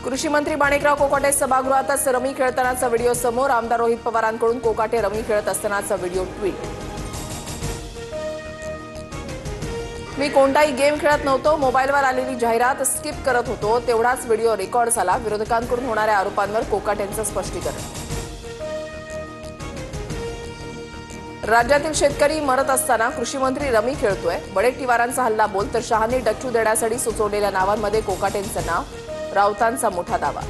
कृषी मंत्री Manikrao Kokate सभागृहातच rummy खेळतानाचा video समोर। आमदार रोहित पवारांकडून कोकाटे रमी खेळत असतानाचा व्हिडिओ ट्विट। मी कोणताही गेम खेळत नव्हतो, मोबाईलवर आलेली जाहिरात स्किप करत होतो, तेवढाच व्हिडिओ रेकॉर्ड झाला। विरोधकांकडून होणाऱ्या आरोपांवर कोकाटेंचं स्पष्टीकरण। राज्यातील शेतकरी मरत असताना कृषी मंत्री रमी खेळतोय, वडेट्टीवारांचा हल्ला बोल तर शहांनी डच्चू देण्यासाठी सुचवलेल्या नावांमध्ये कोकाटेंचं नाव, राऊतांचा मोठा दावा।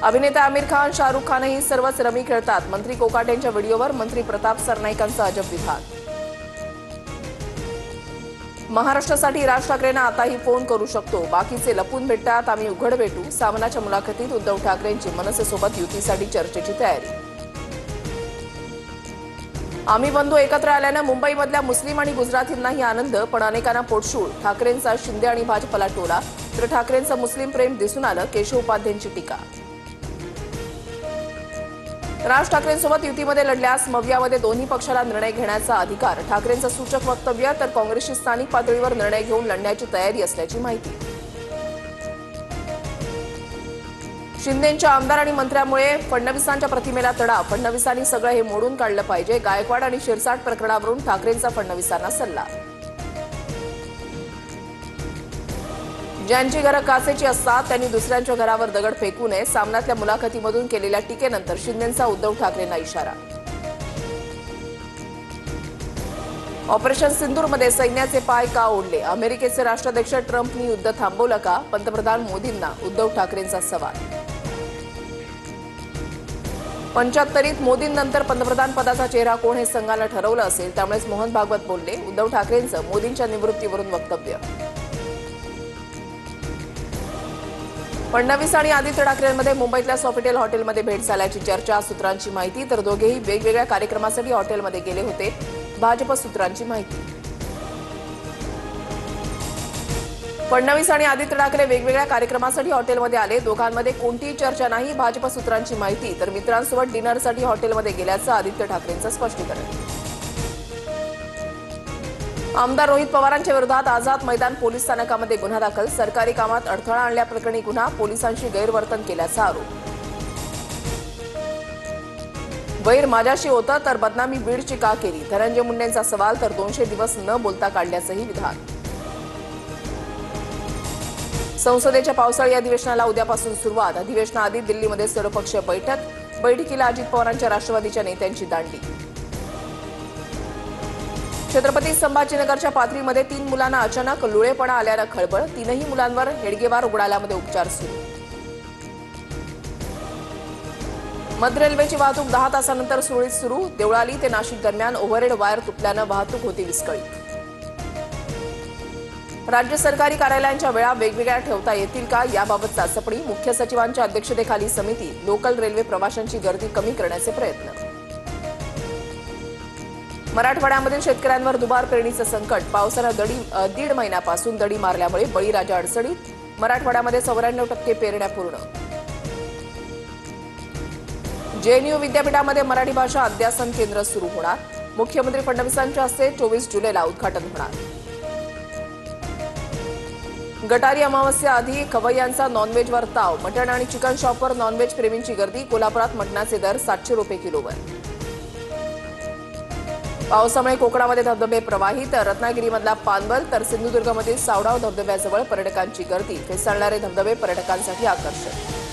अभिनेता आमिर खान, शाहरुख खानही सर्वच रमी खेळतात, मंत्री कोकाटेंच्या व्हिडिओवर मंत्री प्रताप सरनाईकांचा अजब विधान। महाराष्ट्रासाठी राज ठाकरेंना आताही फोन करू शकतो, बाकीचे लपून भेटतात, आम्ही उघड भेटू। सामनाच्या मुलाखतीत उद्धव ठाकरेंची मनसेसोबत युतीसाठी चर्चेची तयारी। आम्ही बंधू एकत्र आल्यानं मुंबईमधल्या मुस्लिम आणि गुजरातींनाही आनंद, पण अनेकांना पोटशूळ। ठाकरेंचा शिंदे आणि भाजपला टोला, तर ठाकरेंचं मुस्लिम प्रेम दिसून आलं, केशव उपाध्यायांची टीका। राज ठाकरेंसोबत युतीमध्ये लढल्यास मवियामध्ये दोन्ही पक्षाला निर्णय घेण्याचा अधिकार, ठाकरेंचं सूचक वक्तव्य, तर काँग्रेसची स्थानिक पातळीवर निर्णय घेऊन लढण्याची तयारी असल्याची माहिती। शिंदेंच्या आमदार आणि मंत्र्यांमुळे फडणवीसांच्या प्रतिमेला तडा, फडणवीसांनी सगळं हे मोडून काढलं पाहिजे। गायकवाड आणि शिरसाट प्रकरणावरून ठाकरेंचा फडणवीसांना सल्ला। ज्यांची घरं काचेची असतात त्यांनी दुसऱ्यांच्या घरावर दगड फेकू नये, सामनातल्या मुलाखतीमधून केलेल्या टीकेनंतर शिंदेंचा उद्धव ठाकरेंना इशारा। ऑपरेशन सिंदूरमध्ये सैन्याचे पाय का ओढले, अमेरिकेचे राष्ट्राध्यक्ष ट्रम्पनी युद्ध थांबवलं का, पंतप्रधान मोदींना उद्धव ठाकरेंचा सवाल। 75त मोदींनंतर पंतप्रधान पदाचा चेहरा कोण हे संघानं ठरवलं असेल, त्यामुळेच मोहन भागवत बोलले, उद्धव ठाकरेंचं मोदींच्या निवृत्तीवरून वक्तव्य। फडणवीस आणि आदित्य ठाकरेंमध्ये मुंबईतल्या सॉफिटेल हॉटेलमध्ये भेट झाल्याची चर्चा, सूत्रांची माहिती, तर दोघेही वेगवेगळ्या कार्यक्रमासाठी हॉटेलमध्ये गेले होते, भाजप सूत्रांची माहिती। फडणवीस आणि आदित्य ठाकरे वेगवेगळ्या कार्यक्रमासाठी हॉटेलमध्ये आले, दोघांमध्ये कोणतीही चर्चा नाही, भाजप सूत्रांची माहिती, तर मित्रांसोबत डिनरसाठी हॉटेलमध्ये गेल्याचं आदित्य ठाकरेंचं स्पष्टीकरण। आमदार रोहित पवारांच्या विरोधात आझाद मैदान पोलीस स्थानकामध्ये गुन्हा दाखल, सरकारी कामात अडथळा आणल्याप्रकरणी गुन्हा, पोलिसांशी गैरवर्तन केल्याचा आरोप। वैर माझ्याशी होतं तर बदनामी बीडची का केली, धनंजय मुंडेंचा सवाल, तर 200 दिवस न बोलता काढल्याचंही विधान। संसदेच्या पावसाळी अधिवेशनाला उद्यापासून सुरुवात, अधिवेशनाआधी दिल्लीमध्ये सर्वपक्षीय बैठक, बैठकीला अजित पवारांच्या राष्ट्रवादीच्या नेत्यांची दांडी। छत्रपती संभाजीनगरच्या पाथरीमध्ये 3 मुलांना अचानक लुळेपणा आल्यानं खळबळ, 3ही मुलांवर हेडगेवार रुग्णालयामध्ये उपचार सुरू। मध्य रेल्वेची वाहतूक 10 तासानंतर सुरळीत सुरू, देवळाली ते नाशिक दरम्यान ओव्हरहेड वायर तुटल्यानं वाहतूक होती विस्कळीत। राज्य सरकारी कार्यालयांच्या वेळा वेगवेगळ्या ठेवता येतील का, याबाबत चाचपणी, मुख्य सचिवांच्या अध्यक्षतेखाली समिती, लोकल रेल्वे प्रवाशांची गर्दी कमी करण्याचे प्रयत्न। मराठवाड्यामधील शेतकऱ्यांवर दुबार पेरणीचं संकट, पावसानं दीड महिन्यापासून दडी मारल्यामुळे बळीराजा अडचणीत, मराठवाड्यामध्ये 94% पेरण्या पूर्ण। जेएनयू विद्यापीठामध्ये मराठी भाषा अध्यासन केंद्र सुरू होणार, मुख्यमंत्री फडणवीसांच्या हस्ते 24 जुलैला उद्घाटन होणार। गटारी अमावस्या आधी खवय्यांचा नॉनव्हेजवर ताव, मटण आणि चिकन शॉपवर नॉनव्हेज प्रेमींची गर्दी, कोल्हापुरात मटणाचे दर 700 रुपये किलोवर। पावसामुळे कोकणामध्ये धबधबे प्रवाहित, रत्नागिरीमधला पानवल तर सिंधुदुर्गमधील सावडाव धबधब्याजवळ पर्यटकांची गर्दी, फेसाळणारे धबधबे पर्यटकांसाठी आकर्षण।